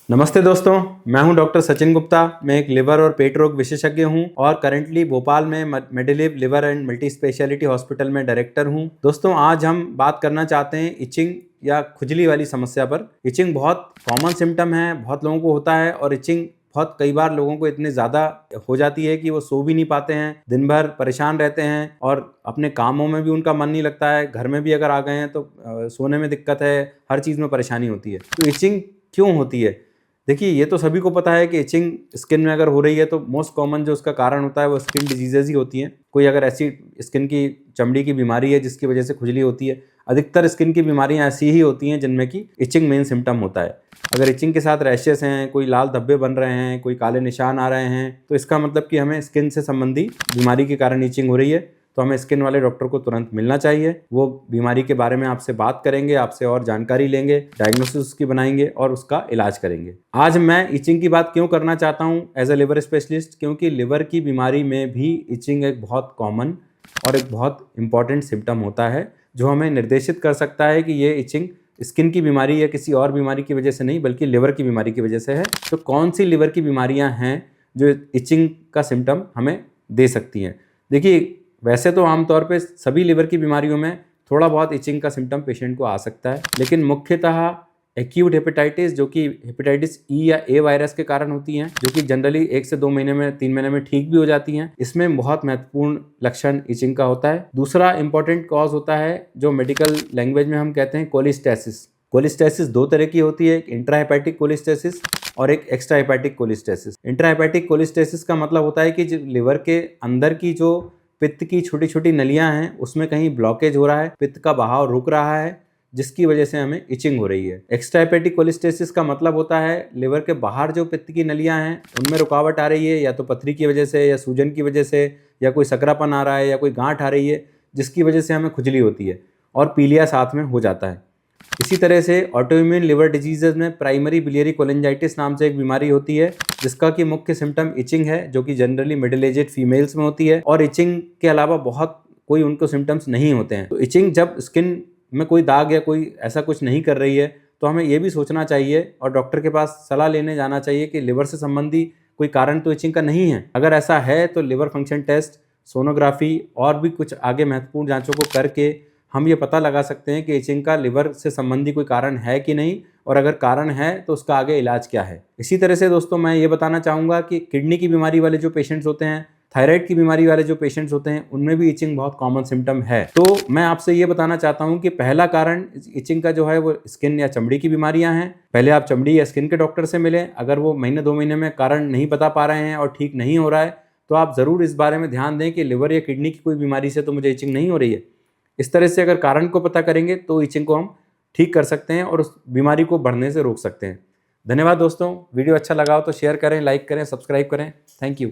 नमस्ते दोस्तों, मैं हूं डॉक्टर सचिन गुप्ता। मैं एक लिवर और पेट रोग विशेषज्ञ हूं और करंटली भोपाल में Medilive liver and multi specialty hospital में डायरेक्टर हूं। दोस्तों, आज हम बात करना चाहते हैं इचिंग या खुजली वाली समस्या पर। इचिंग बहुत कॉमन सिम्टम है, बहुत लोगों को होता है और इचिंग बहुत कई बार लोगों को इतनी ज़्यादा हो जाती है कि वो सो भी नहीं पाते हैं, दिन भर परेशान रहते हैं और अपने कामों में भी उनका मन नहीं लगता है। घर में भी अगर आ गए हैं तो सोने में दिक्कत है, हर चीज़ में परेशानी होती है। तो इचिंग क्यों होती है? देखिए, ये तो सभी को पता है कि इचिंग स्किन में अगर हो रही है तो मोस्ट कॉमन जो उसका कारण होता है वो स्किन डिजीजेज ही होती हैं। कोई अगर ऐसी स्किन की चमड़ी की बीमारी है जिसकी वजह से खुजली होती है, अधिकतर स्किन की बीमारियां ऐसी ही होती हैं जिनमें कि इचिंग मेन सिम्टम होता है। अगर इचिंग के साथ रैशेस हैं, कोई लाल धब्बे बन रहे हैं, कोई काले निशान आ रहे हैं, तो इसका मतलब कि हमें स्किन से संबंधी बीमारी के कारण इचिंग हो रही है। तो हमें स्किन वाले डॉक्टर को तुरंत मिलना चाहिए। वो बीमारी के बारे में आपसे बात करेंगे, आपसे और जानकारी लेंगे, डायग्नोसिस उसकी बनाएंगे और उसका इलाज करेंगे। आज मैं इचिंग की बात क्यों करना चाहता हूँ एज ए लिवर स्पेशलिस्ट, क्योंकि लिवर की बीमारी में भी इचिंग एक बहुत कॉमन और एक बहुत इंपॉर्टेंट सिम्टम होता है जो हमें निर्देशित कर सकता है कि ये इचिंग स्किन की बीमारी या किसी और बीमारी की वजह से नहीं बल्कि लिवर की बीमारी की वजह से है। तो कौन सी लिवर की बीमारियां हैं जो इचिंग का सिम्टम हमें दे सकती हैं? देखिए, वैसे तो आमतौर पे सभी लिवर की बीमारियों में थोड़ा बहुत इचिंग का सिम्टम पेशेंट को आ सकता है, लेकिन मुख्यतः एक्यूट हेपेटाइटिस जो कि हेपेटाइटिस ई या ए वायरस के कारण होती हैं, जो कि जनरली 1 से 2 महीने में 3 महीने में ठीक भी हो जाती हैं, इसमें बहुत महत्वपूर्ण लक्षण इचिंग का होता है। दूसरा इंपॉर्टेंट कॉज होता है जो मेडिकल लैंग्वेज में हम कहते हैं कोलिस्टेसिस। कोलिस्टेसिस 2 तरह की होती है, एक इंट्राहेपेटिक कोलिस्टेसिस और एक एक्स्ट्राहेपेटिक कोलिस्टेसिस। इंट्राहेपेटिक कोलिस्टेसिस का मतलब होता है कि जो लिवर के अंदर की जो पित्त की छोटी छोटी नलियां हैं उसमें कहीं ब्लॉकेज हो रहा है, पित्त का बहाव रुक रहा है, जिसकी वजह से हमें इचिंग हो रही है। एक्स्ट्राहेपेटिक कोलिस्टेसिस का मतलब होता है लिवर के बाहर जो पित्त की नलियां हैं उनमें रुकावट आ रही है, या तो पथरी की वजह से या सूजन की वजह से या कोई सकरापन आ रहा है या कोई गांठ आ रही है, जिसकी वजह से हमें खुजली होती है और पीलिया साथ में हो जाता है। इसी तरह से ऑटोइम्यून लिवर डिजीजेज में प्राइमरी बिलियरी कोलिंजाइटिस नाम से एक बीमारी होती है जिसका कि मुख्य सिम्टम इचिंग है, जो कि जनरली मिडिल एजेड फीमेल्स में होती है और इचिंग के अलावा बहुत कोई उनको सिम्टम्स नहीं होते हैं। तो इचिंग जब स्किन में कोई दाग या कोई ऐसा कुछ नहीं कर रही है तो हमें ये भी सोचना चाहिए और डॉक्टर के पास सलाह लेने जाना चाहिए कि लिवर से संबंधी कोई कारण तो इचिंग का नहीं है। अगर ऐसा है तो लिवर फंक्शन टेस्ट, सोनोग्राफी और भी कुछ आगे महत्वपूर्ण जांचों को करके हम ये पता लगा सकते हैं कि इचिंग का लिवर से संबंधी कोई कारण है कि नहीं, और अगर कारण है तो उसका आगे इलाज क्या है। इसी तरह से दोस्तों मैं ये बताना चाहूँगा कि किडनी की बीमारी वाले जो पेशेंट्स होते हैं, थायराइड की बीमारी वाले जो पेशेंट्स होते हैं, उनमें भी इचिंग बहुत कॉमन सिम्टम है। तो मैं आपसे ये बताना चाहता हूँ कि पहला कारण इचिंग का जो है वो स्किन या चमड़ी की बीमारियां हैं। पहले आप चमड़ी या स्किन के डॉक्टर से मिलें। अगर वो महीने 2 महीने में कारण नहीं बता पा रहे हैं और ठीक नहीं हो रहा है तो आप ज़रूर इस बारे में ध्यान दें कि लिवर या किडनी की कोई बीमारी से तो मुझे इचिंग नहीं हो रही है। इस तरह से अगर कारण को पता करेंगे तो इचिंग को हम ठीक कर सकते हैं और उस बीमारी को बढ़ने से रोक सकते हैं। धन्यवाद दोस्तों। वीडियो अच्छा लगा हो तो शेयर करें, लाइक करें, सब्सक्राइब करें। Thank you.